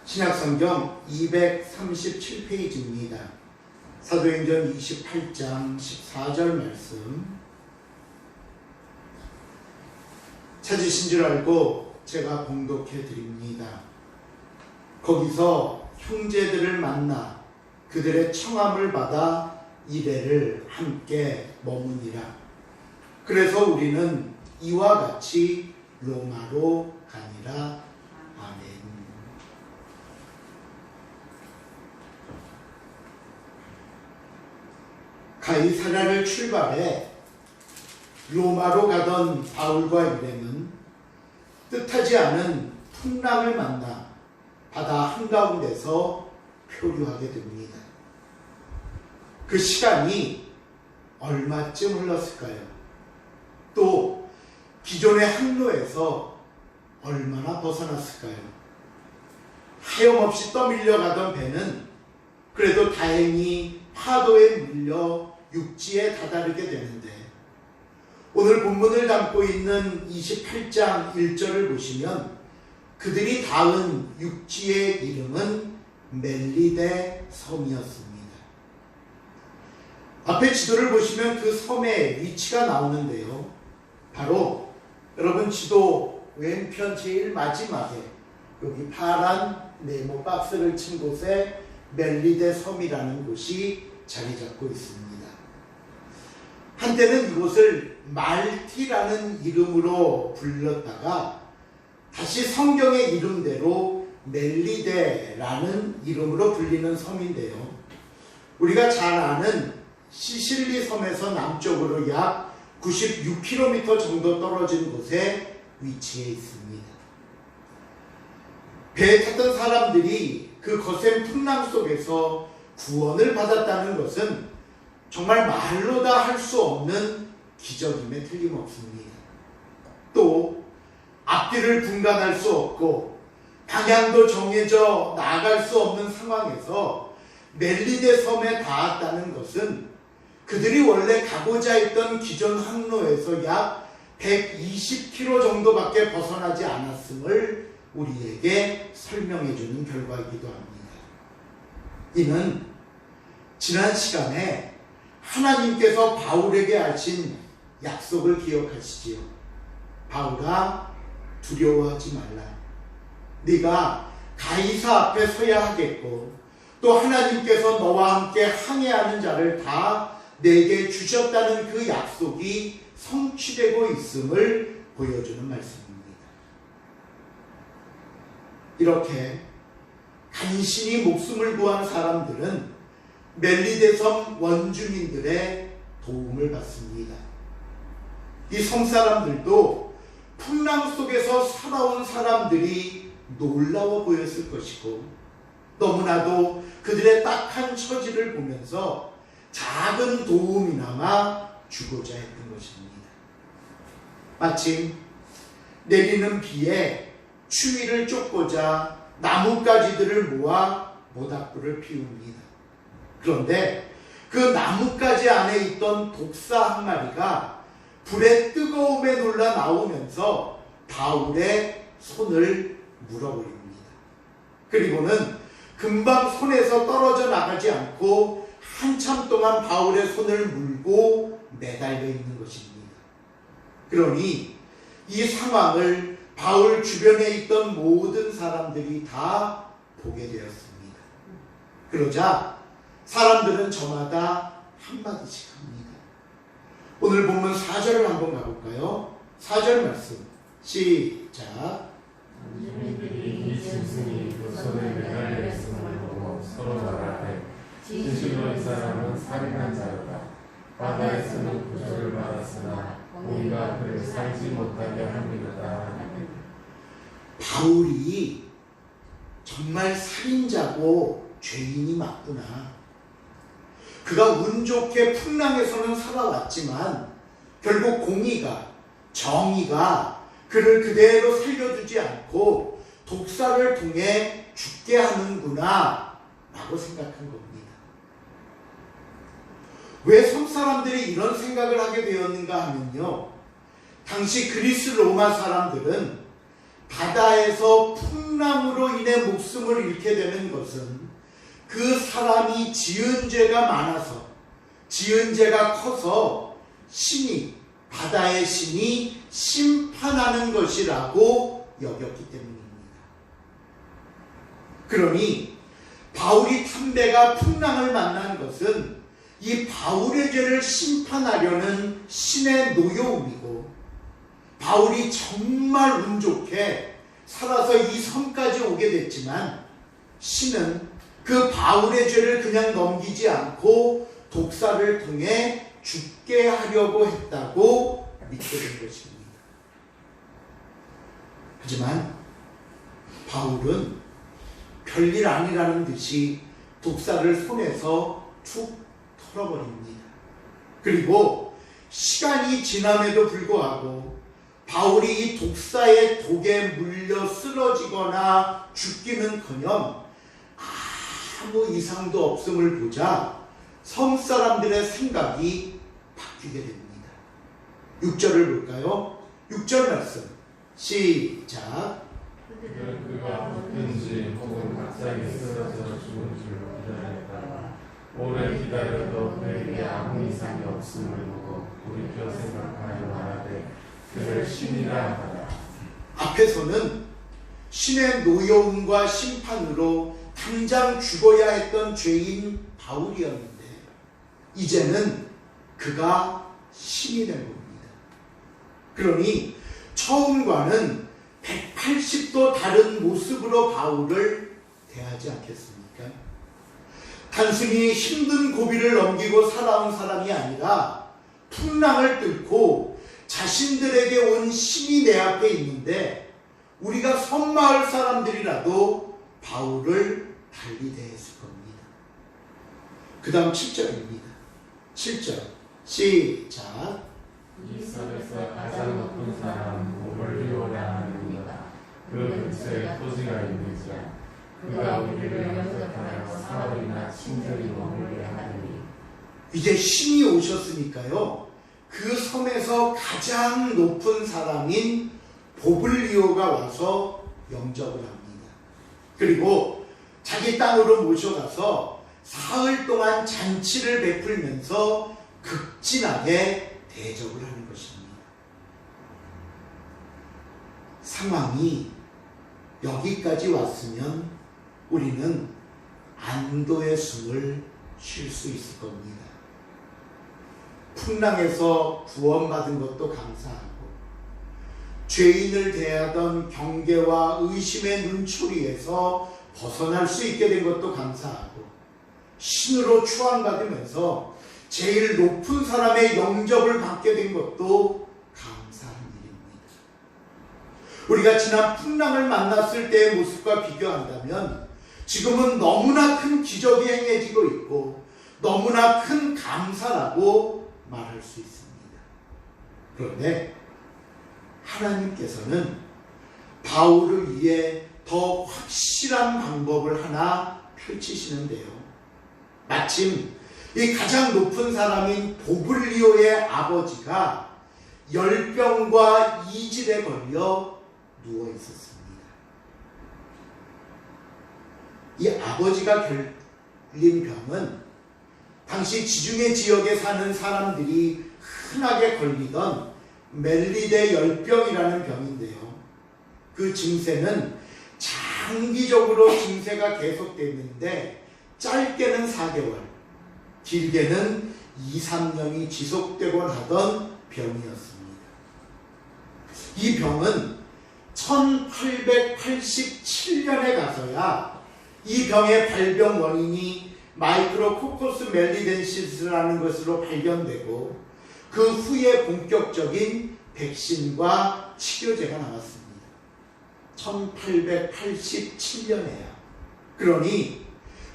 신약성경 237페이지입니다. 사도행전 28장 14절 말씀 찾으신 줄 알고 제가 봉독해 드립니다. 거기서 형제들을 만나 그들의 청함을 받아 이레를 함께 머무니라. 그래서 우리는 이와 같이 로마로 가니라. 아멘. 가이사랴를 출발해 로마로 가던 바울과 이레는 뜻하지 않은 풍랑을 만나 바다 한가운데서 표류하게 됩니다. 그 시간이 얼마쯤 흘렀을까요? 또 기존의 항로에서 얼마나 벗어났을까요? 하염없이 떠밀려가던 배는 그래도 다행히 파도에 밀려 육지에 다다르게 되는데, 오늘 본문을 담고 있는 28장 1절을 보시면 그들이 닿은 육지의 이름은 멜리데 섬이었습니다. 앞에 지도를 보시면 그 섬의 위치가 나오는데요, 바로 여러분 지도 왼편 제일 마지막에 여기 파란 네모 박스를 친 곳에 멜리데 섬이라는 곳이 자리 잡고 있습니다. 한때는 이곳을 말티라는 이름으로 불렀다가 다시 성경의 이름대로 멜리데라는 이름으로 불리는 섬인데요, 우리가 잘 아는 시실리 섬에서 남쪽으로 약 96km 정도 떨어진 곳에 위치해 있습니다. 배에 탔던 사람들이 그 거센 풍랑 속에서 구원을 받았다는 것은 정말 말로 다 할 수 없는 기적임에 틀림없습니다. 또 앞뒤를 분간할 수 없고 방향도 정해져 나아갈 수 없는 상황에서 멜리데 섬에 닿았다는 것은 그들이 원래 가고자 했던 기존 항로에서 약 120km 정도밖에 벗어나지 않았음을 우리에게 설명해 주는 결과이기도 합니다. 이는 지난 시간에 하나님께서 바울에게 하신 약속을 기억하시지요. 바울아, 두려워하지 말라. 네가 가이사 앞에 서야 하겠고 또 하나님께서 너와 함께 항해하는 자를 다 내게 주셨다는 그 약속이 성취되고 있음을 보여주는 말씀입니다. 이렇게 간신히 목숨을 구한 사람들은 멜리데 섬 원주민들의 도움을 받습니다. 이 섬 사람들도 풍랑 속에서 살아온 사람들이 놀라워 보였을 것이고, 너무나도 그들의 딱한 처지를 보면서 작은 도움이나마 주고자 했던 것입니다. 마침 내리는 비에 추위를 쫓고자 나뭇가지들을 모아 모닥불을 피웁니다. 그런데 그 나뭇가지 안에 있던 독사 한 마리가 불의 뜨거움에 놀라 나오면서 바울의 손을 물어버립니다. 그리고는 금방 손에서 떨어져 나가지 않고 한참 동안 바울의 손을 물고 매달려 있는 것입니다. 그러니 이 상황을 바울 주변에 있던 모든 사람들이 다 보게 되었습니다. 그러자 사람들은 저마다 한마디씩 합니다. 오늘 본문 4절을 한번 가볼까요? 4절 말씀 시작. 원주민들이 이 짐승이 그 손에 매달려 있음을 보고 서로 말하되 진실로 이 사람은 살인한 자로다. 바다에서는 구조를 받았으나 우리가 그를 살지 못하게 함이로다. 바울이 정말 살인자고 죄인이 맞구나. 그가 운 좋게 풍랑에서는 살아왔지만 결국 공의가, 정의가 그를 그대로 살려두지 않고 독사를 통해 죽게 하는구나 라고 생각한 겁니다. 왜 섬사람들이 이런 생각을 하게 되었는가 하면요, 당시 그리스 로마 사람들은 바다에서 풍랑으로 인해 목숨을 잃게 되는 것은 그 사람이 지은 죄가 많아서, 지은 죄가 커서 바다의 신이 심판하는 것이라고 여겼기 때문입니다. 그러니 바울이 탐배가 풍랑을 만난 것은 이 바울의 죄를 심판하려는 신의 노여움이고, 바울이 정말 운 좋게 살아서 이 섬까지 오게 됐지만 신은 그 바울의 죄를 그냥 넘기지 않고 독사를 통해 죽게 하려고 했다고 믿게 된 것입니다. 하지만 바울은 별일 아니라는 듯이 독사를 손에서 툭 털어버립니다. 그리고 시간이 지남에도 불구하고 바울이 이 독사의 독에 물려 쓰러지거나 죽기는커녕 아무 이상도 없음을 보자 섬 사람들의 생각이 바뀌게 됩니다. 6절을 볼까요? 6절 말씀 시작. 그가 붙든지 혹은 갑자기 쓰러져 죽은 줄로 기다렸다가 오래 기다려도 그에게 아무 이상이 없음을 보고 돌이켜 생각하여 말하되 그를 신이라 하더라. 앞에서는 신의 노여움과 심판으로 당장 죽어야 했던 죄인 바울이었는데 이제는 그가 신이 된 겁니다. 그러니 처음과는 180도 다른 모습으로 바울을 대하지 않겠습니까? 단순히 힘든 고비를 넘기고 살아온 사람이 아니라 풍랑을 뚫고 자신들에게 온 신이 내 앞에 있는데 우리가 섬마을 사람들이라도 바울을 달리 대했을 겁니다. 그 다음 7절입니다. 7절 시작. 이 섬에서 가장 높은 사람 고볼리오라 하느니가 그 근처에 토지가 있는지라 그가 우리를 영접하여 사흘이나 친절히 머물게 하느니. 이제 신이 오셨으니까요, 그 섬에서 가장 높은 사람인 보블리오가 와서 영접을 합니다. 그리고 자기 땅으로 모셔가서 사흘 동안 잔치를 베풀면서 극진하게 대접을 하는 것입니다. 상황이 여기까지 왔으면 우리는 안도의 숨을 쉴 수 있을 겁니다. 풍랑에서 구원받은 것도 감사하고 죄인을 대하던 경계와 의심의 눈초리에서 벗어날 수 있게 된 것도 감사하고 신으로 추앙받으면서 제일 높은 사람의 영접을 받게 된 것도 감사한 일입니다. 우리가 지난 풍랑을 만났을 때의 모습과 비교한다면 지금은 너무나 큰 기적이 행해지고 있고 너무나 큰 감사라고 말할 수 있습니다. 그런데 하나님께서는 바울을 위해 더 확실한 방법을 하나 펼치시는데요. 마침 이 가장 높은 사람인 보블리오의 아버지가 열병과 이질에 걸려 누워 있었습니다. 이 아버지가 걸린 병은 당시 지중해 지역에 사는 사람들이 흔하게 걸리던 멜리데 열병이라는 병인데요. 그 증세는 장기적으로 증세가 계속됐는데 짧게는 4개월, 길게는 2, 3년이 지속되곤 하던 병이었습니다. 이 병은 1887년에 가서야 이 병의 발병 원인이 마이크로코커스 멜리덴시스라는 것으로 발견되고 그 후에 본격적인 백신과 치료제가 나왔습니다. 1887년에요. 그러니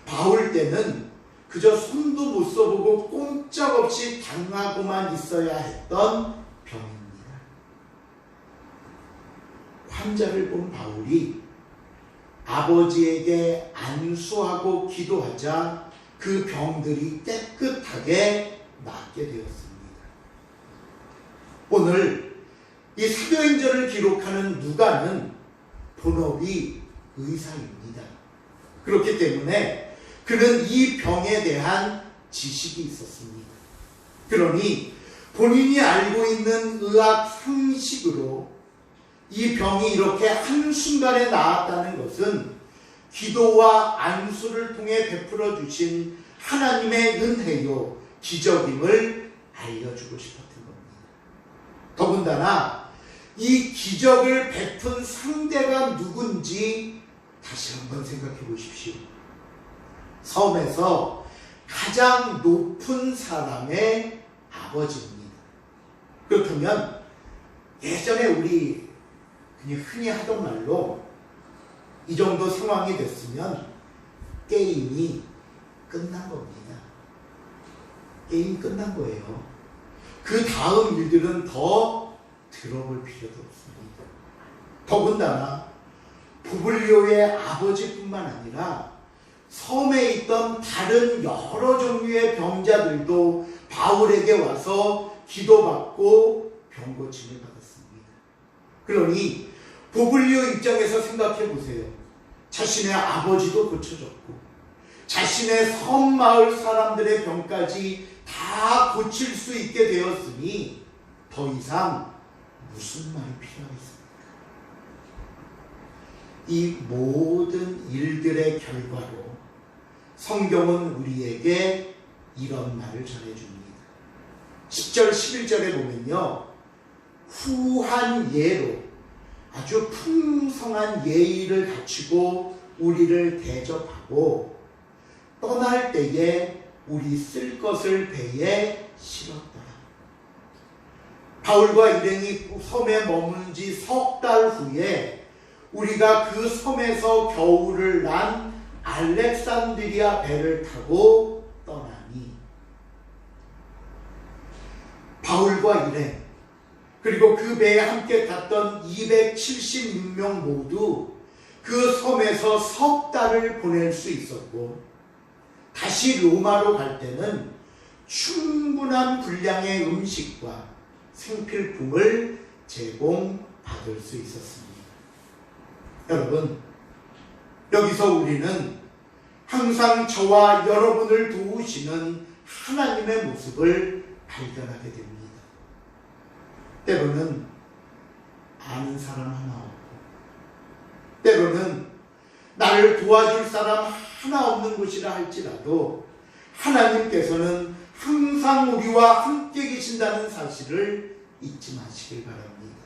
바울 때는 그저 손도 못 써보고 꼼짝없이 당하고만 있어야 했던 병입니다. 환자를 본 바울이 아버지에게 안수하고 기도하자 그 병들이 깨끗하게 낫게 되었습니다. 오늘 이 사도행전을 기록하는 누가는 본업이 의사입니다. 그렇기 때문에 그는 이 병에 대한 지식이 있었습니다. 그러니 본인이 알고 있는 의학 상식으로 이 병이 이렇게 한순간에 나았다는 것은 기도와 안수를 통해 베풀어 주신 하나님의 은혜요 기적임을 알려주고 싶었던 겁니다. 더군다나 이 기적을 베푼 상대가 누군지 다시 한번 생각해 보십시오. 섬에서 가장 높은 사람의 아버지입니다. 그렇다면 예전에 우리 그냥 흔히 하던 말로 이 정도 상황이 됐으면 게임이 끝난 겁니다. 게임 끝난 거예요. 그 다음 일들은 더 들어볼 필요도 없습니다. 더군다나 부블리오의 아버지뿐만 아니라 섬에 있던 다른 여러 종류의 병자들도 바울에게 와서 기도받고 병고침을 받았습니다. 그러니 부블리오 입장에서 생각해 보세요. 자신의 아버지도 고쳐졌고 자신의 섬 마을 사람들의 병까지 다 고칠 수 있게 되었으니 더 이상 무슨 말이 필요하겠습니까? 이 모든 일들의 결과로 성경은 우리에게 이런 말을 전해줍니다. 10절 11절에 보면요, 후한 예로 아주 풍성한 예의를 갖추고 우리를 대접하고 떠날 때에 우리 쓸 것을 배에 실었더라. 바울과 일행이 섬에 머문 지 석 달 후에 우리가 그 섬에서 겨울을 난 알렉산드리아 배를 타고 떠나니 바울과 일행 그리고 그 배에 함께 탔던 276명 모두 그 섬에서 석 달을 보낼 수 있었고 다시 로마로 갈 때는 충분한 분량의 음식과 생필품을 제공받을 수 있었습니다. 여러분, 여기서 우리는 항상 저와 여러분을 도우시는 하나님의 모습을 발견하게 됩니다. 때로는 아는 사람 하나 없고 때로는 나를 도와줄 사람 하나 없는 곳이라 할지라도 하나님께서는 항상 우리와 함께 계신다는 사실을 잊지 마시길 바랍니다.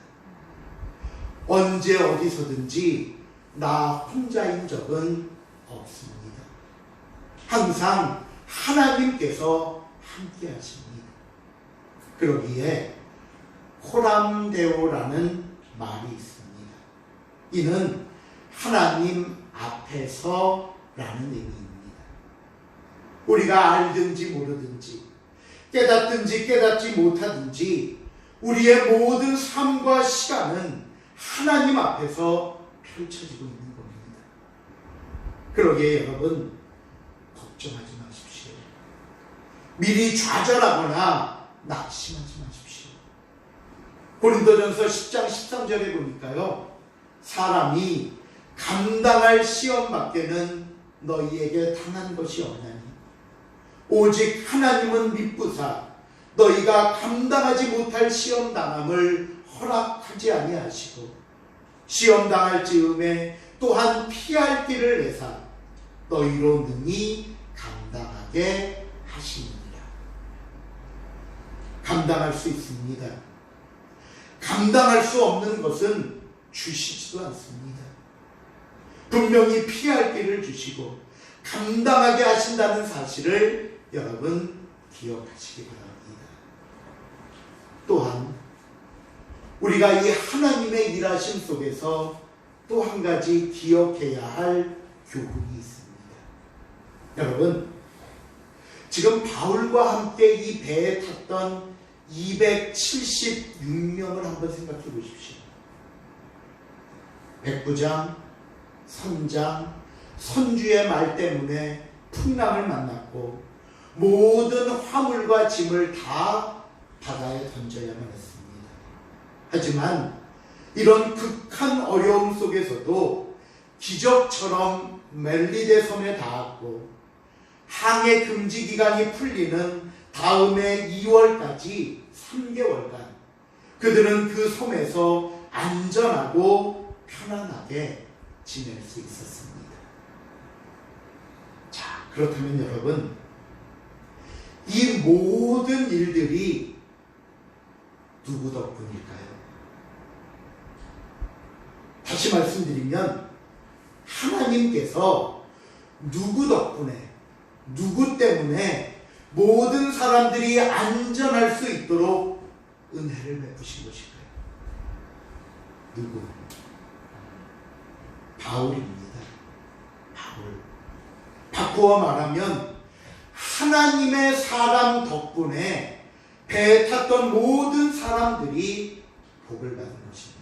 언제 어디서든지 나 혼자인 적은 없습니다. 항상 하나님께서 함께 하십니다. 그러기에 호람데오라는 말이 있습니다. 이는 하나님 앞에서라는 의미입니다. 우리가 알든지 모르든지 깨닫든지 깨닫지 못하든지 우리의 모든 삶과 시간은 하나님 앞에서 펼쳐지고 있는 겁니다. 그러기에 여러분 걱정하지 마십시오. 미리 좌절하거나 낙심하지 마십시오. 고린도전서 10장 13절에 보니까요, 사람이 감당할 시험 밖에는 너희에게 당한 것이 없나니 오직 하나님은 미쁘사 너희가 감당하지 못할 시험 당함을 허락하지 아니하시고 시험 당할 즈음에 또한 피할 길을 내사 너희로 능히 감당하게 하시느니라. 감당할 수 있습니다. 감당할 수 없는 것은 주시지도 않습니다. 분명히 피할 길을 주시고 감당하게 하신다는 사실을 여러분 기억하시기 바랍니다. 또한 우리가 이 하나님의 일하심 속에서 또 한 가지 기억해야 할 교훈이 있습니다. 여러분, 지금 바울과 함께 이 배에 탔던 276명을 한번 생각해 보십시오. 백부장, 선장, 선주의 말 때문에 풍랑을 만났고 모든 화물과 짐을 다 바다에 던져야만 했습니다. 하지만 이런 극한 어려움 속에서도 기적처럼 멜리데 섬에 닿았고 항해 금지 기간이 풀리는 다음해 2월까지 3개월간 그들은 그 섬에서 안전하고 편안하게 지낼 수 있었습니다. 자, 그렇다면 여러분, 이 모든 일들이 누구 덕분일까요? 다시 말씀드리면 하나님께서 누구 덕분에, 누구 때문에 모든 사람들이 안전할 수 있도록 은혜를 베푸신 것일까요? 누구? 바울입니다. 바울. 바꾸어 말하면 하나님의 사람 덕분에 배에 탔던 모든 사람들이 복을 받은 것입니다.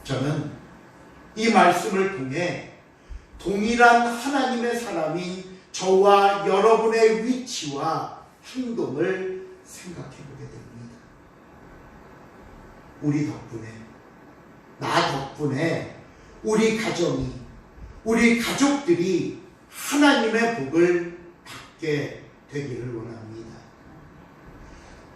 저는 이 말씀을 통해 동일한 하나님의 사람인 저와 여러분의 위치와 행동을 생각해 보게 됩니다. 우리 덕분에, 나 덕분에 우리 가정이, 우리 가족들이 하나님의 복을 받게 되기를 원합니다.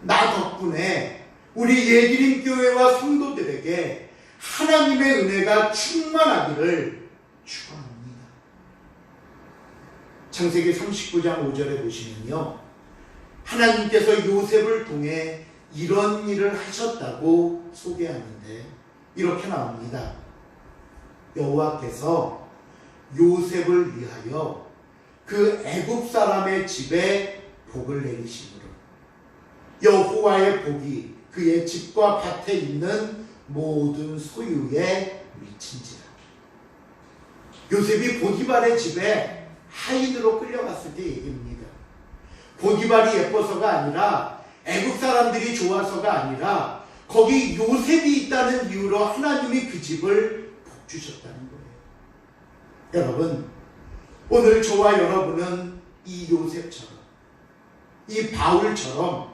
나 덕분에 우리 예기림 교회와 성도들에게 하나님의 은혜가 충만하기를 축원합니다. 창세기 39장 5절에 보시면요, 하나님께서 요셉을 통해 이런 일을 하셨다고 소개하는데 이렇게 나옵니다. 여호와께서 요셉을 위하여 그 애굽 사람의 집에 복을 내리심으로 여호와의 복이 그의 집과 밭에 있는 모든 소유에 미친지라. 요셉이 보디발의 집에 하인으로 끌려갔을 때 얘기입니다. 보디발이 예뻐서가 아니라 애굽 사람들이 좋아서가 아니라 거기 요셉이 있다는 이유로 하나님이 그 집을 복주셨다는 거예요. 여러분, 오늘 저와 여러분은 이 요셉처럼, 이 바울처럼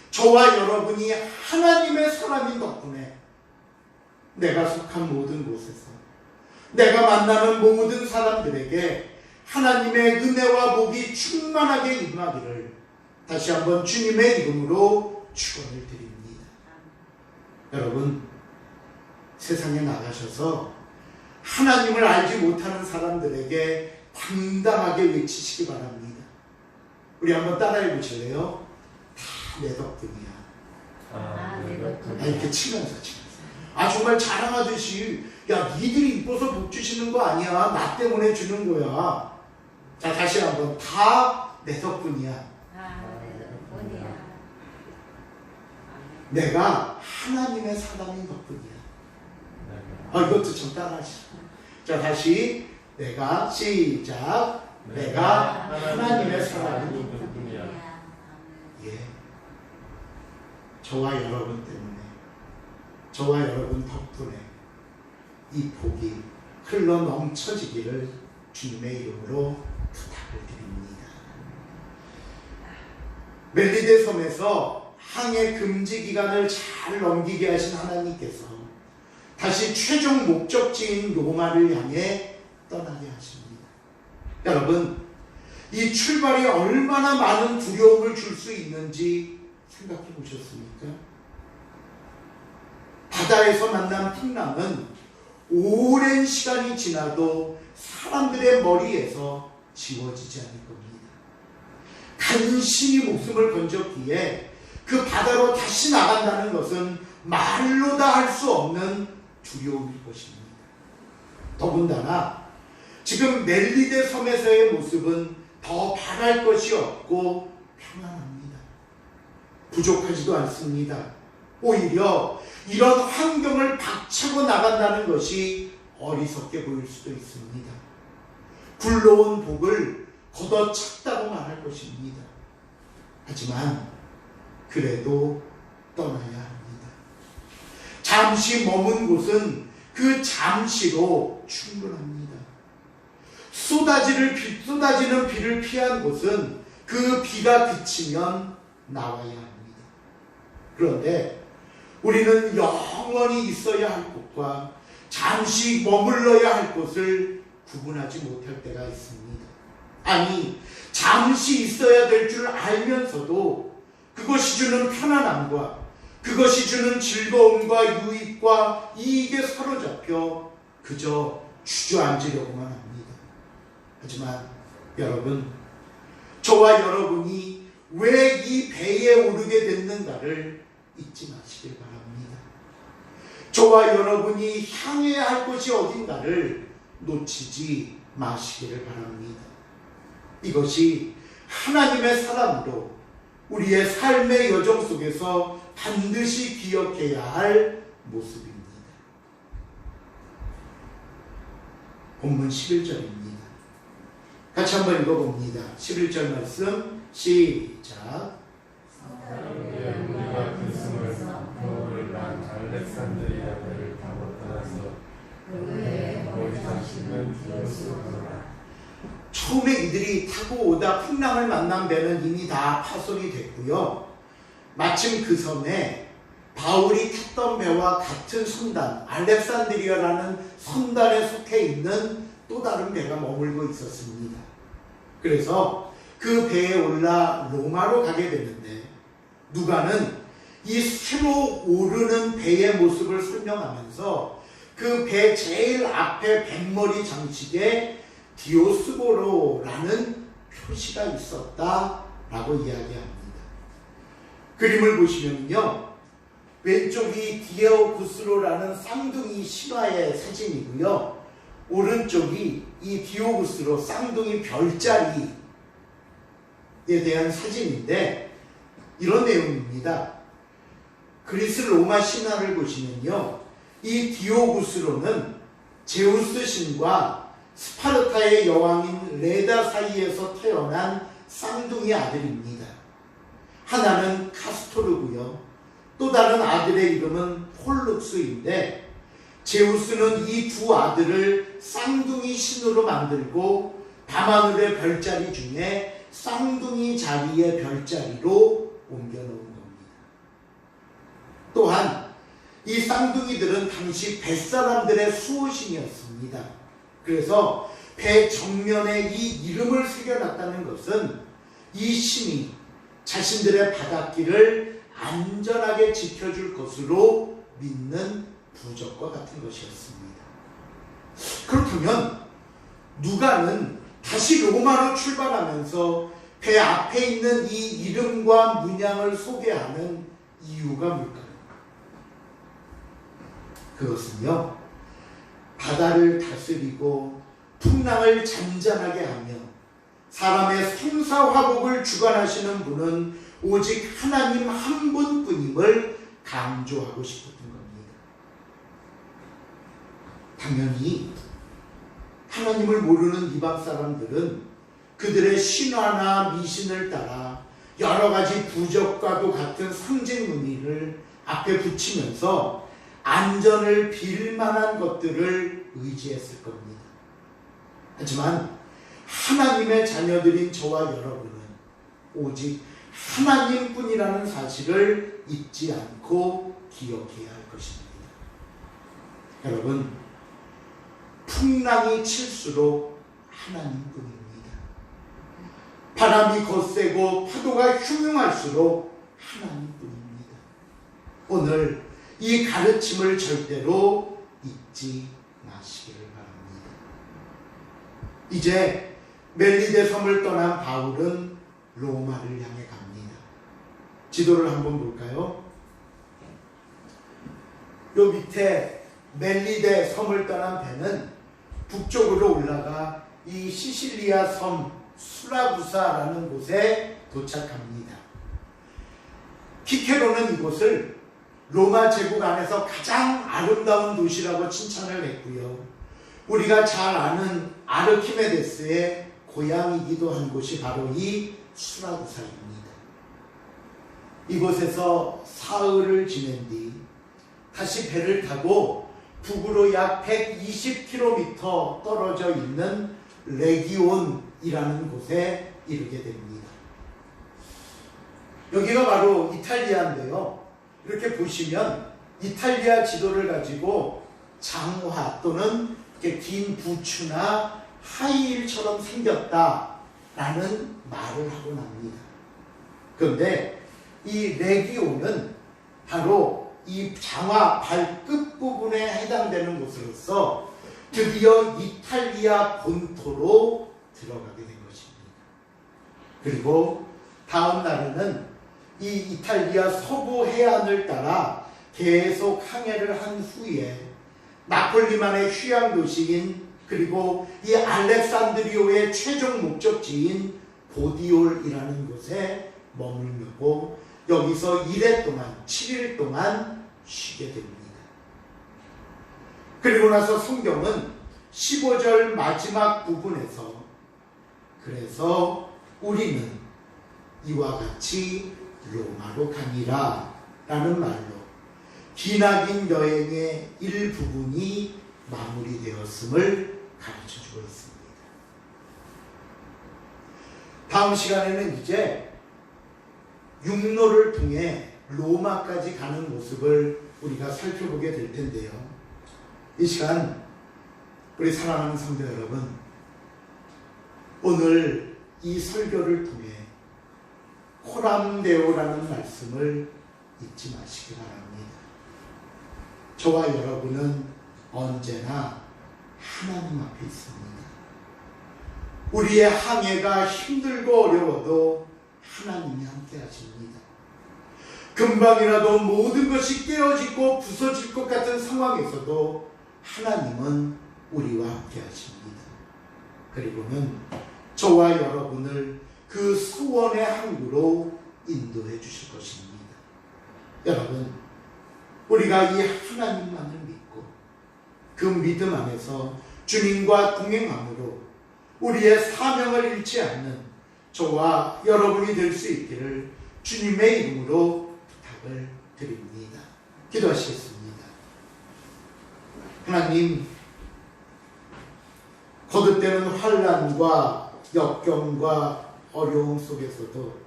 저와 여러분이 하나님의 사람인 덕분에 내가 속한 모든 곳에서 내가 만나는 모든 사람들에게 하나님의 은혜와 복이 충만하게 임하기를 다시 한번 주님의 이름으로 축원을 드립니다. 여러분, 세상에 나가셔서 하나님을 알지 못하는 사람들에게 당당하게 외치시기 바랍니다. 우리 한번 따라해 보실래요? 다 내 덕분이야. 내 덕분이야. 이렇게 치면서 정말 자랑하듯이, 야, 니들이 이뻐서 복 주시는 거 아니야, 나 때문에 주는 거야. 자, 다시 한번, 다 내 덕분이야. 내 덕분이야. 내가 하나님의 사람인 덕분이야. 이것도 좀 따라하시죠. 자, 다시 내가, 시작. 내가 하나님의 사람인 덕분이야. 예, 저와 여러분 때문에, 저와 여러분 덕분에 이 복이 흘러 넘쳐지기를 주님의 이름으로 부탁을 드립니다. 멜리데 섬에서 항해 금지 기간을 잘 넘기게 하신 하나님께서 다시 최종 목적지인 로마를 향해 떠나게 하십니다. 여러분, 이 출발이 얼마나 많은 두려움을 줄 수 있는지 생각해 보셨습니까? 바다에서 만난 풍랑은 오랜 시간이 지나도 사람들의 머리에서 지워지지 않을 겁니다. 간신히 목숨을 건졌기에 그 바다로 다시 나간다는 것은 말로 다 할 수 없는 두려움일 것입니다. 더군다나 지금 멜리데 섬에서의 모습은 더 바랄 것이 없고 평안합니다. 부족하지도 않습니다. 오히려 이런 환경을 박차고 나간다는 것이 어리석게 보일 수도 있습니다. 굴러온 복을 걷어찼다고 말할 것입니다. 하지만 그래도 떠나야 합니다. 잠시 머문 곳은 그 잠시로 충분합니다. 쏟아지는 비를 피한 곳은 그 비가 그치면 나와야 합니다. 그런데 우리는 영원히 있어야 할 곳과 잠시 머물러야 할 곳을 구분하지 못할 때가 있습니다. 아니, 잠시 있어야 될 줄 알면서도 그것이 주는 편안함과 그것이 주는 즐거움과 유익과 이익에 사로잡혀 그저 주저앉으려고만 합니다. 하지만 여러분, 저와 여러분이 왜 이 배에 오르게 됐는가를 잊지 마시길 바랍니다. 저와 여러분이 향해야 할 곳이 어딘가를 놓치지 마시기를 바랍니다. 이것이 하나님의 사람으로 우리의 삶의 여정 속에서 반드시 기억해야 할 모습입니다. 본문 11절입니다. 같이 한번 읽어봅니다. 11절 말씀 시작. 우리가 그 숨을 겨울을 난 알렉산드리아를 타고 떠나서 거기 장식은 디오스거라. 처음에 이들이 타고 오다 풍랑을 만난 배는 이미 다 파손이 됐고요. 마침 그 섬에 바울이 탔던 배와 같은 선단, 알렉산드리아라는 선단에 속해 있는 또 다른 배가 머물고 있었습니다. 그래서 그 배에 올라 로마로 가게 되는데, 누가는 이 새로 오르는 배의 모습을 설명하면서 그 배 제일 앞에 뱃머리 장식에 디오스고로라는 표시가 있었다라고 이야기합니다. 그림을 보시면요, 왼쪽이 디오구스로라는 쌍둥이 신화의 사진이고요, 오른쪽이 이 디오구스로 쌍둥이 별자리에 대한 사진인데 이런 내용입니다. 그리스 로마 신화를 보시면요, 이 디오구스로는 제우스 신과 스파르타의 여왕인 레다 사이에서 태어난 쌍둥이 아들입니다. 하나는 카스토르고요, 또 다른 아들의 이름은 폴룩스인데, 제우스는 이 두 아들을 쌍둥이 신으로 만들고 밤하늘의 별자리 중에 쌍둥이 자리의 별자리로 옮겨놓은 겁니다. 또한 이 쌍둥이들은 당시 뱃사람들의 수호신이었습니다. 그래서 배 정면에 이 이름을 새겨놨다는 것은 이 신이 자신들의 바닷길을 안전하게 지켜줄 것으로 믿는 부적과 같은 것이었습니다. 그렇다면 누가는 다시 로마로 출발하면서 배 앞에 있는 이 이름과 문양을 소개하는 이유가 뭘까요? 그것은요, 바다를 다스리고 풍랑을 잔잔하게 하며 사람의 생사화복을 주관하시는 분은 오직 하나님 한 분뿐임을 강조하고 싶었던 겁니다. 당연히 하나님을 모르는 이방 사람들은 그들의 신화나 미신을 따라 여러 가지 부적과도 같은 상징 무늬를 앞에 붙이면서 안전을 빌 만한 것들을 의지했을 겁니다. 하지만 하나님의 자녀들인 저와 여러분은 오직 하나님뿐이라는 사실을 잊지 않고 기억해야 할 것입니다. 여러분, 풍랑이 칠수록 하나님뿐입니다. 바람이 거세고 파도가 흉흉할수록 하나님뿐입니다. 오늘 이 가르침을 절대로 잊지 마시기를 바랍니다. 이제 멜리데 섬을 떠난 바울은 로마를 향해 갑니다. 지도를 한번 볼까요? 요 밑에 멜리데 섬을 떠난 배는 북쪽으로 올라가 이 시실리아 섬 수라구사라는 곳에 도착합니다. 키케로는 이곳을 로마 제국 안에서 가장 아름다운 도시라고 칭찬을 했고요, 우리가 잘 아는 아르키메데스의 고향이기도 한 곳이 바로 이 수라구사입니다. 이곳에서 사흘을 지낸 뒤 다시 배를 타고 북으로 약 120km 떨어져 있는 레기온이라는 곳에 이르게 됩니다. 여기가 바로 이탈리아인데요, 이렇게 보시면 이탈리아 지도를 가지고 장화 또는 이렇게 긴 부츠나 하이힐처럼 생겼다라는 말을 하고 납니다. 그런데 이 레기오는 바로 이 장화 발끝 부분에 해당되는 곳으로서 드디어 이탈리아 본토로 들어가게 된 것입니다. 그리고 다음 날에는 이 이탈리아 서부 해안을 따라 계속 항해를 한 후에 나폴리만의 휴양 도시인 그리고 이 알렉산드리오의 최종 목적지인 보디올이라는 곳에 머물고 여기서 1회 동안 7일 동안 쉬게 됩니다. 그리고 나서 성경은 15절 마지막 부분에서 그래서 우리는 이와 같이 로마로 가니라 라는 말로 기나긴 여행의 일부분이 마무리되었음을 가르쳐주고 있습니다. 다음 시간에는 이제 육로를 통해 로마까지 가는 모습을 우리가 살펴보게 될 텐데요. 이 시간 우리 사랑하는 성도 여러분, 오늘 이 설교를 통해 코람데오라는 말씀을 잊지 마시기 바랍니다. 저와 여러분은 언제나 하나님 앞에 있습니다. 우리의 항해가 힘들고 어려워도 하나님이 함께 하십니다. 금방이라도 모든 것이 깨어지고 부서질 것 같은 상황에서도 하나님은 우리와 함께 하십니다. 그리고는 저와 여러분을 그 소원의 항구로 인도해 주실 것입니다. 여러분, 우리가 이 하나님만을 믿고 그 믿음 안에서 주님과 동행함으로 우리의 사명을 잃지 않는 저와 여러분이 될 수 있기를 주님의 이름으로 부탁을 드립니다. 기도하시겠습니다. 하나님, 거듭되는 환난과 역경과 어려움 속에서도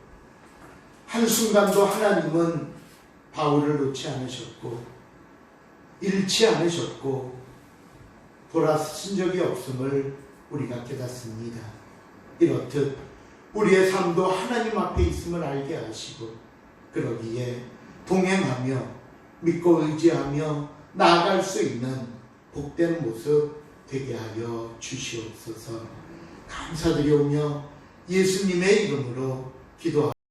한순간도 하나님은 바울을 놓지 않으셨고 잃지 않으셨고 돌아서신 적이 없음을 우리가 깨닫습니다. 이렇듯 우리의 삶도 하나님 앞에 있음을 알게 하시고 그러기에 동행하며 믿고 의지하며 나아갈 수 있는 복된 모습 되게 하여 주시옵소서. 감사드리오며 예수님의 이름으로 기도합니다.